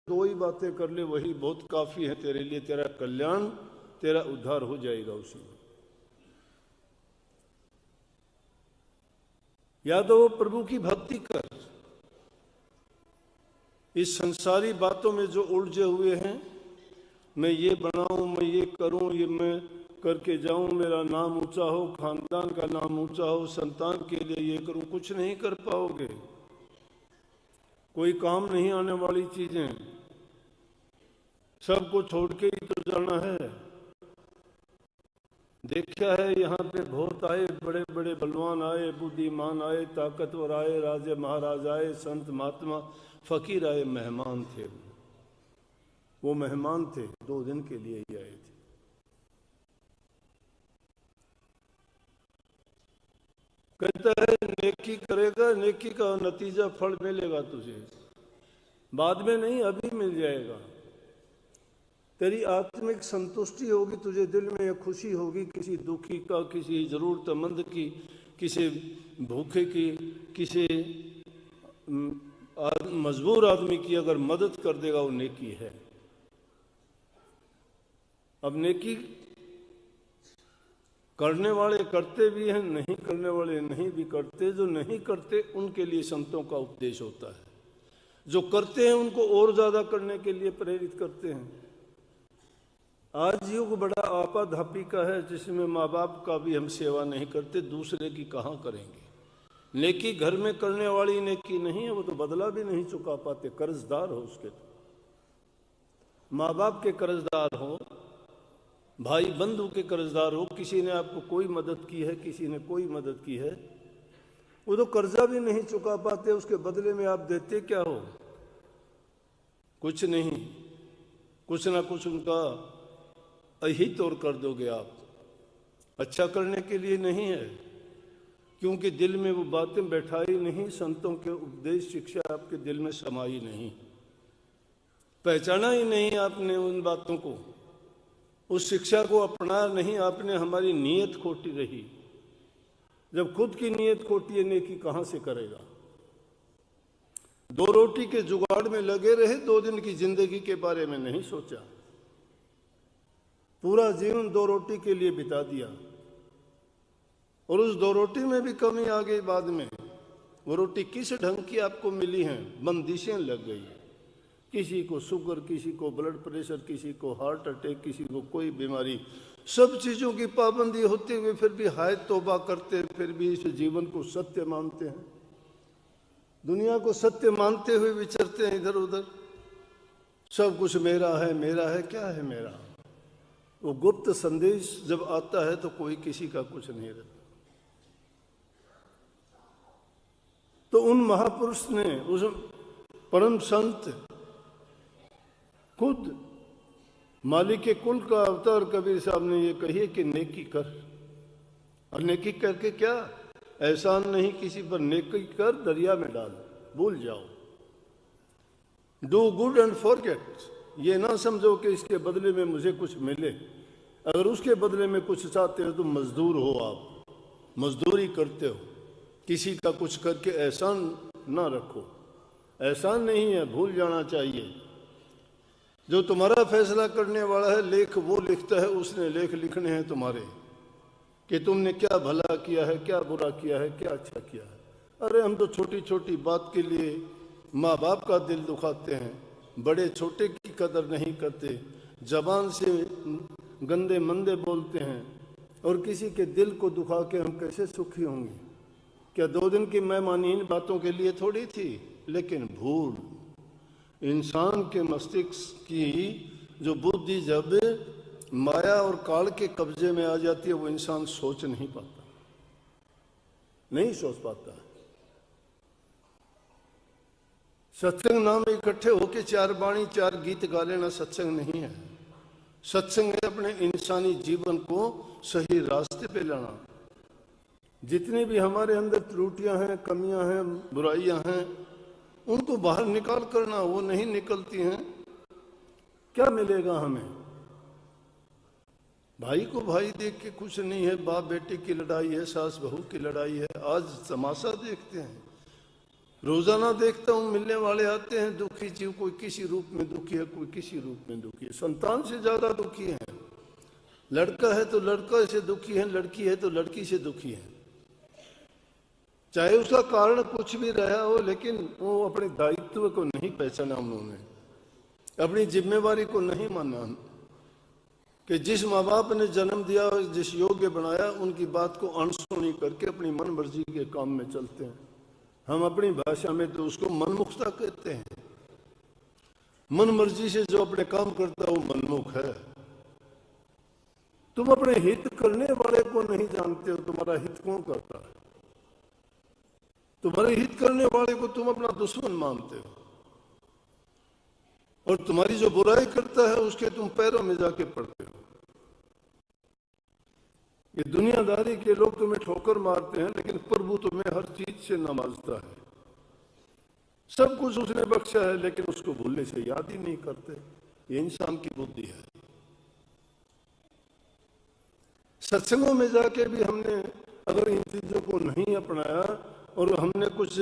दो ही बातें कर ले वही बहुत काफी है तेरे लिए, तेरा कल्याण, तेरा उद्धार हो जाएगा उसी में। या तो वो प्रभु की भक्ति कर, इस संसारी बातों में जो उलझे हुए हैं, मैं ये बनाऊं, मैं ये करूं, ये मैं करके जाऊं, मेरा नाम ऊंचा हो, खानदान का नाम ऊंचा हो, संतान के लिए ये करूं, कुछ नहीं कर पाओगे। कोई काम नहीं आने वाली चीजें, सबको छोड़ के ही तो जाना है। देखा है यहाँ पे बहुत आए, बड़े बड़े बलवान आए, बुद्धिमान आए, ताकतवर आए, राजे महाराज आए, संत महात्मा फकीर आए, मेहमान थे। वो मेहमान थे, 2 दिन के लिए ही आए थे। कहता है नेकी करेगा, नेकी का नतीजा फल मिलेगा तुझे, बाद में नहीं, अभी मिल जाएगा। तेरी आत्मिक संतुष्टि होगी, तुझे दिल में एक खुशी होगी, किसी दुखी का, किसी जरूरतमंद की, किसी भूखे की, किसी मजबूर आदमी की अगर मदद कर देगा, वो नेकी है। अब नेकी करने वाले करते भी हैं, नहीं करने वाले नहीं भी करते। जो नहीं करते उनके लिए संतों का उपदेश होता है, जो करते हैं उनको और ज्यादा करने के लिए प्रेरित करते हैं। आज युग बड़ा आपाधापी का है, जिसमें माँ बाप का भी हम सेवा नहीं करते, दूसरे की कहाँ करेंगे। नेकी घर में करने वाली नेकी नहीं है, वो तो बदला भी नहीं चुका पाते, कर्जदार हो उसके। तो माँ बाप के कर्जदार हो, भाई बंधु के कर्जदार हो, किसी ने आपको कोई मदद की है, किसी ने कोई मदद की है, वो तो कर्जा भी नहीं चुका पाते, उसके बदले में आप देते क्या हो? कुछ नहीं, कुछ ना कुछ उनका अहित और कर दोगे आप। अच्छा करने के लिए नहीं है, क्योंकि दिल में वो बातें बैठाई नहीं, संतों के उपदेश शिक्षा आपके दिल में समाई नहीं, पहचाना ही नहीं आपने उन बातों को, उस शिक्षा को अपना नहीं आपने। हमारी नीयत खोटी रही। जब खुद की नीयत खोटी है, नेकी कहां से करेगा? 2 रोटी के जुगाड़ में लगे रहे, 2 दिन की जिंदगी के बारे में नहीं सोचा। पूरा जीवन 2 रोटी के लिए बिता दिया, और उस 2 रोटी में भी कमी आ गई बाद में। वो रोटी किस ढंग की आपको मिली है? बंदिशें लग गई। किसी को शुगर, किसी को ब्लड प्रेशर, किसी को हार्ट अटैक, किसी को कोई बीमारी। सब चीजों की पाबंदी होते हुए फिर भी हाय तौबा करते, फिर भी इस जीवन को सत्य मानते हैं, दुनिया को सत्य मानते हुए विचरते हैं इधर उधर। सब कुछ मेरा है, मेरा है। क्या है मेरा? वो गुप्त संदेश जब आता है तो कोई किसी का कुछ नहीं रहता। तो उन महापुरुष ने, उस परम संत, खुद मालिक के कुल का अवतार कबीर साहब ने ये कही कि नेकी कर। और नेकी करके क्या? एहसान नहीं किसी पर, नेकी कर दरिया में डाल, भूल जाओ। Do good and forget. ये ना समझो कि इसके बदले में मुझे कुछ मिले। अगर उसके बदले में कुछ चाहते हो तो मजदूर हो, आप मजदूरी करते हो, किसी का कुछ करके एहसान ना रखो। एहसान नहीं है, भूल जाना चाहिए। जो तुम्हारा फैसला करने वाला है, लेख वो लिखता है, उसने लेख लिखने हैं तुम्हारे कि तुमने क्या भला किया है, क्या बुरा किया है, क्या अच्छा किया है। अरे हम तो छोटी छोटी बात के लिए माँ बाप का दिल दुखाते हैं, बड़े छोटे की कदर नहीं करते, जबान से गंदे मंदे बोलते हैं, और किसी के दिल को दुखा के हम कैसे सुखी होंगे? क्या 2 दिन की मेहमानी इन बातों के लिए थोड़ी थी? लेकिन भूल, इंसान के मस्तिष्क की जो बुद्धि जब माया और काल के कब्जे में आ जाती है, वो इंसान सोच नहीं पाता, नहीं सोच पाता। सत्संग नाम इकट्ठे होके 4 बाणी 4 गीत गा लेना सत्संग नहीं है। सत्संग है अपने इंसानी जीवन को सही रास्ते पे लाना। जितनी भी हमारे अंदर त्रुटियां हैं, कमियां हैं, बुराइयां हैं, उनको बाहर निकाल करना। वो नहीं निकलती हैं, क्या मिलेगा हमें? भाई को भाई देख के कुछ नहीं है, बाप बेटे की लड़ाई है, सास बहू की लड़ाई है। आज तमाशा देखते हैं, रोजाना देखता हूं मिलने वाले आते हैं दुखी जीव, कोई किसी रूप में दुखी है, कोई किसी रूप में दुखी है। संतान से ज्यादा दुखी है, लड़का है तो लड़का से दुखी है, लड़की है तो लड़की से दुखी है। चाहे उसका कारण कुछ भी रहा हो, लेकिन वो अपने दायित्व को नहीं पहचाना, उन्होंने अपनी जिम्मेवारी को नहीं माना कि जिस माँ बाप ने जन्म दिया और जिस योग्य बनाया उनकी बात को अनसुनी करके अपनी मन मर्जी के काम में चलते हैं। हम अपनी भाषा में तो उसको मनमुखता कहते हैं। मन मर्जी से जो अपने काम करता है वो मनमुख है। तुम अपने हित करने वाले को नहीं जानते हो, तुम्हारा हित कौन करता है? तुम्हारे हित करने वाले को तुम अपना दुश्मन मानते हो, और तुम्हारी जो बुराई करता है उसके तुम पैरों में जाके पड़ते हो। ये दुनियादारी के लोग तुम्हें ठोकर मारते हैं, लेकिन प्रभु तुम्हें हर चीज से नवाजता है। सब कुछ उसने बख्शा है, लेकिन उसको भूलने से याद ही नहीं करते। ये इंसान की बुद्धि है। सत्संगों में जाके भी हमने अगर इन चीजों को नहीं अपनाया और हमने कुछ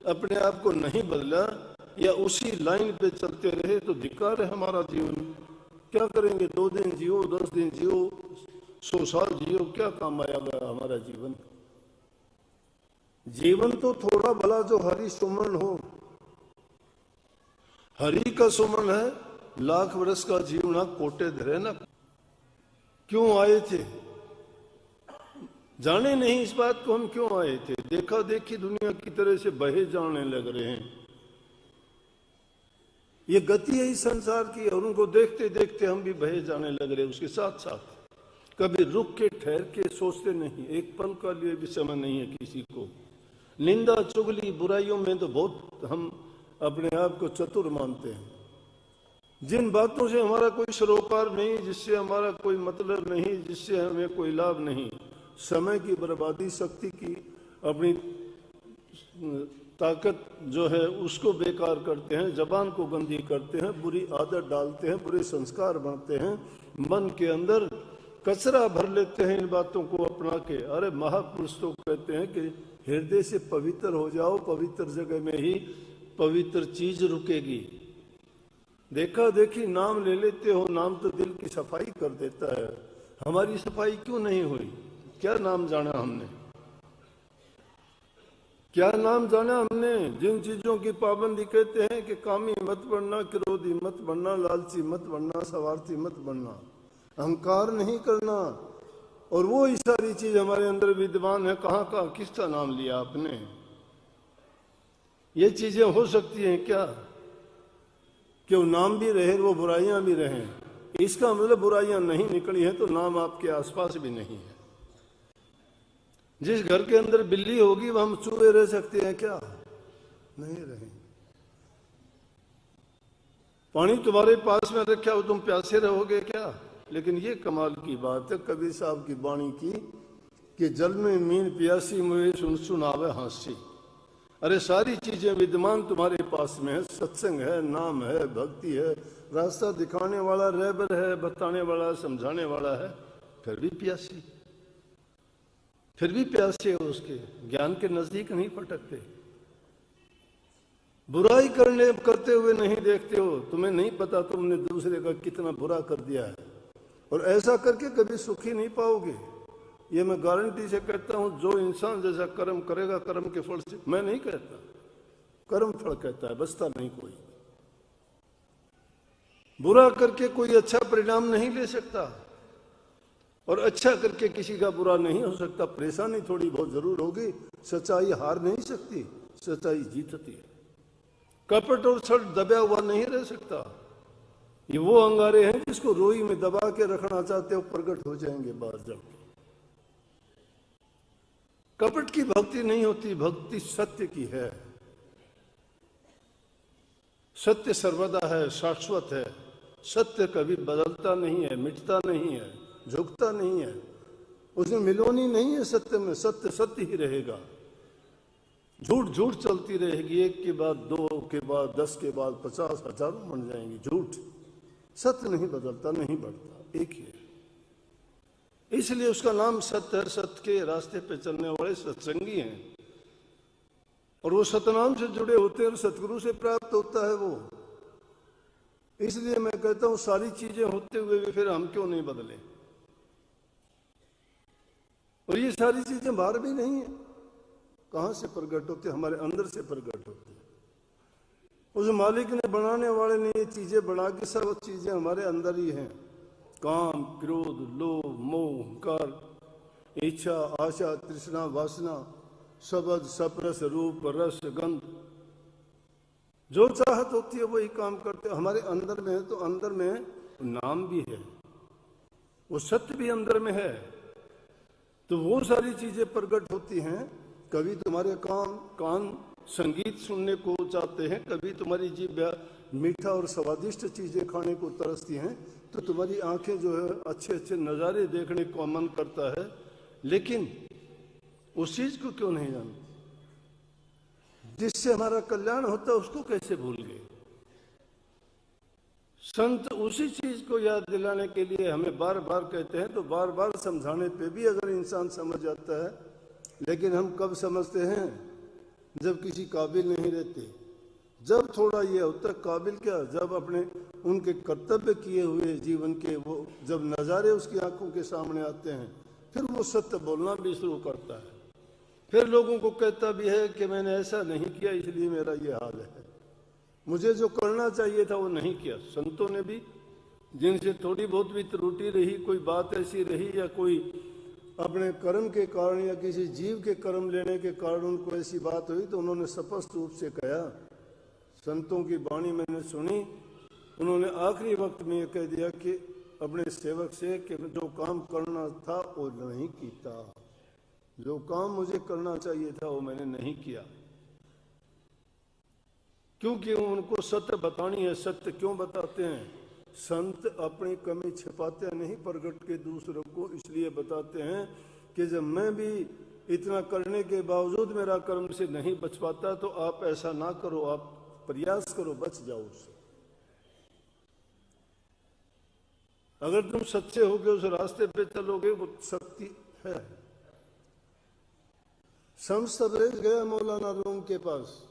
अपने आप को नहीं बदला या उसी लाइन पे चलते रहे तो धिक्कार है हमारा जीवन। क्या करेंगे? 2 दिन जियो, 10 दिन जियो, 100 साल जियो, क्या काम आएगा हमारा जीवन? जीवन तो थोड़ा भला जो हरि सुमन हो। हरि का सुमन है, लाख वर्ष का जीवना कोटे धरे ना। क्यों आए थे? जाने नहीं इस बात को हम क्यों आए थे। देखा देखी दुनिया की तरह से बहे जाने लग रहे हैं। ये गति है इस संसार की, और उनको देखते देखते हम भी बहे जाने लग रहे हैं। उसके साथ साथ कभी रुक के ठहर के सोचते नहीं, एक पल का लिए भी समय नहीं है किसी को। निंदा चुगली बुराइयों में तो बहुत हम अपने आप को चतुर मानते हैं। जिन बातों से हमारा कोई सरोकार नहीं, जिससे हमारा कोई मतलब नहीं, जिससे हमें कोई लाभ नहीं, समय की बर्बादी, शक्ति की अपनी ताकत जो है उसको बेकार करते हैं, जबान को गंदी करते हैं, बुरी आदत डालते हैं, बुरे संस्कार बनते हैं, मन के अंदर कचरा भर लेते हैं इन बातों को अपना के। अरे महापुरुष तो कहते हैं कि हृदय से पवित्र हो जाओ, पवित्र जगह में ही पवित्र चीज रुकेगी। देखा देखी नाम ले लेते हो, नाम तो दिल की सफाई कर देता है। हमारी सफाई क्यों नहीं हुई? क्या नाम जाना हमने? क्या नाम जाना हमने? जिन चीजों की पाबंदी कहते हैं कि कामी मत बनना, क्रोधी मत बनना, लालची मत बनना, स्वार्थी मत बनना, अहंकार नहीं करना, और वो ही सारी चीज हमारे अंदर विद्यमान है। कहाँ का किसका नाम लिया आपने? ये चीजें हो सकती हैं क्या कि वो नाम भी रहे, वो बुराइयां भी रहें? इसका मतलब बुराइयां नहीं निकली हैं तो नाम आपके आसपास भी नहीं है। जिस घर के अंदर बिल्ली होगी वह हम चूहे रह सकते हैं क्या? नहीं रहेंगे। पानी तुम्हारे पास में रखा हो, तुम प्यासे रहोगे क्या? लेकिन ये कमाल की बात है कबीर साहब की वाणी की कि जल में मीन प्यासी मुझे सुन सुनावे हांसी। अरे सारी चीजें विद्यमान तुम्हारे पास में है। सत्संग है, नाम है, भक्ति है, रास्ता दिखाने वाला रहबर है, बताने वाला, समझाने वाला है, फिर भी प्यासी, फिर भी प्यासे हो उसके ज्ञान के नजदीक नहीं फटकते। बुराई करते हुए नहीं देखते हो। तुम्हें नहीं पता तुमने दूसरे का कितना बुरा कर दिया है, और ऐसा करके कभी सुखी नहीं पाओगे। ये मैं गारंटी से कहता हूं। जो इंसान जैसा कर्म करेगा, कर्म के फल से, मैं नहीं कहता, कर्म फल कहता है, बचता नहीं कोई। बुरा करके कोई अच्छा परिणाम नहीं ले सकता, और अच्छा करके किसी का बुरा नहीं हो सकता। परेशानी थोड़ी बहुत जरूर होगी, सच्चाई हार नहीं सकती, सच्चाई जीतती है। कपट और छल दबा हुआ नहीं रह सकता। ये वो अंगारे हैं जिसको रोई में दबा के रखना चाहते हो, प्रकट हो जाएंगे बाहर जाके। कपट की भक्ति नहीं होती, भक्ति सत्य की है। सत्य सर्वदा है, शाश्वत है। सत्य कभी बदलता नहीं है, मिटता नहीं है, झुकता नहीं है, उसमें मिलोनी नहीं है सत्य में। सत्य सत्य ही रहेगा, झूठ झूठ चलती रहेगी। एक के बाद 2 के बाद 10 के बाद 50 हजारों बन जाएंगी। झूठ, सत्य नहीं बदलता, नहीं बढ़ता, एक ही है। इसलिए उसका नाम सत्य है। सत्य के रास्ते पे चलने वाले सत्संगी हैं। और वो सतनाम से जुड़े होते हैं और सतगुरु से प्राप्त होता है वो। इसलिए मैं कहता हूं सारी चीजें होते हुए भी फिर हम क्यों नहीं बदले। और ये सारी चीजें बाहर भी नहीं है, कहां से प्रकट होते? हमारे अंदर से प्रकट होते हैं। उस मालिक ने, बनाने वाले ने ये चीजें बना के सब चीजें हमारे अंदर ही हैं। काम, क्रोध, लोभ, मोह, अहंकार, इच्छा, आशा, तृष्णा, वासना, शब्द, स्पर्श, रूप, रस, गंध, जो चाहत होती है वही काम करते। हमारे अंदर में है तो अंदर में नाम भी है, वो सत्य भी अंदर में है, तो वो सारी चीजें प्रकट होती हैं। कभी तुम्हारे कान संगीत सुनने को चाहते हैं, कभी तुम्हारी जीभ मीठा और स्वादिष्ट चीजें खाने को तरसती हैं, तो तुम्हारी आंखें जो है अच्छे अच्छे नज़ारे देखने को मन करता है, लेकिन उस चीज को क्यों नहीं जानते? जिससे हमारा कल्याण होता है उसको कैसे भूल गए? संत उसी चीज को याद दिलाने के लिए हमें बार बार कहते हैं, तो बार बार समझाने पे भी अगर इंसान समझ जाता है, लेकिन हम कब समझते हैं? जब किसी काबिल नहीं रहते, जब थोड़ा ये होता काबिल क्या, जब अपने उनके कर्तव्य किए हुए जीवन के वो जब नज़ारे उसकी आंखों के सामने आते हैं, फिर वो सत्य बोलना भी शुरू करता है। फिर लोगों को कहता भी है कि मैंने ऐसा नहीं किया इसलिए मेरा ये हाल है, मुझे जो करना चाहिए था वो नहीं किया। संतों ने भी, जिनसे थोड़ी बहुत भी त्रुटि रही, कोई बात ऐसी रही या कोई अपने कर्म के कारण या किसी जीव के कर्म लेने के कारण उनको ऐसी बात हुई, तो उन्होंने स्पष्ट रूप से कहा। संतों की वाणी मैंने सुनी, उन्होंने आखिरी वक्त में ये कह दिया कि अपने सेवक से कि जो काम करना था वो नहीं किया, जो काम मुझे करना चाहिए था वो मैंने नहीं किया, क्योंकि उनको सत्य बतानी है। सत्य क्यों बताते हैं? संत अपनी कमी छिपाते नहीं, प्रगट के दूसरों को इसलिए बताते हैं कि जब मैं भी इतना करने के बावजूद मेरा कर्म से नहीं बच पाता, तो आप ऐसा ना करो, आप प्रयास करो, बच जाओ उससे। अगर तुम सच्चे होगे, उस रास्ते पे चलोगे, वो शक्ति है। शम्स तबरेज गया मौलाना रूम के पास,